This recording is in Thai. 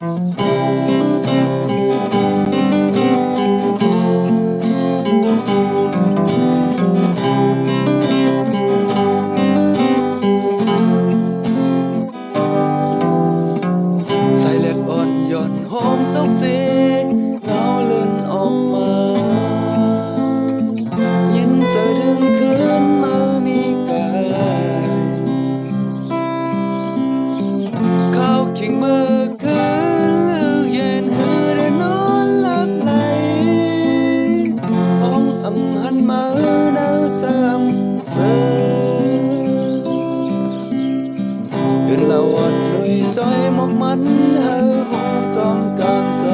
สายเลือดอ่อนหย่อนหอมตกเสเงาเลื่อนออกมายินเจอถึงคืนมามีกายข้าวขิงเมื่อคืนลือเย็นหือได้นอนหลับไหลห้องอำหันมาหนาวจำเสืเดินละวันหนุ่ยจอยหมกมันเฮาหูจอมกลางใจ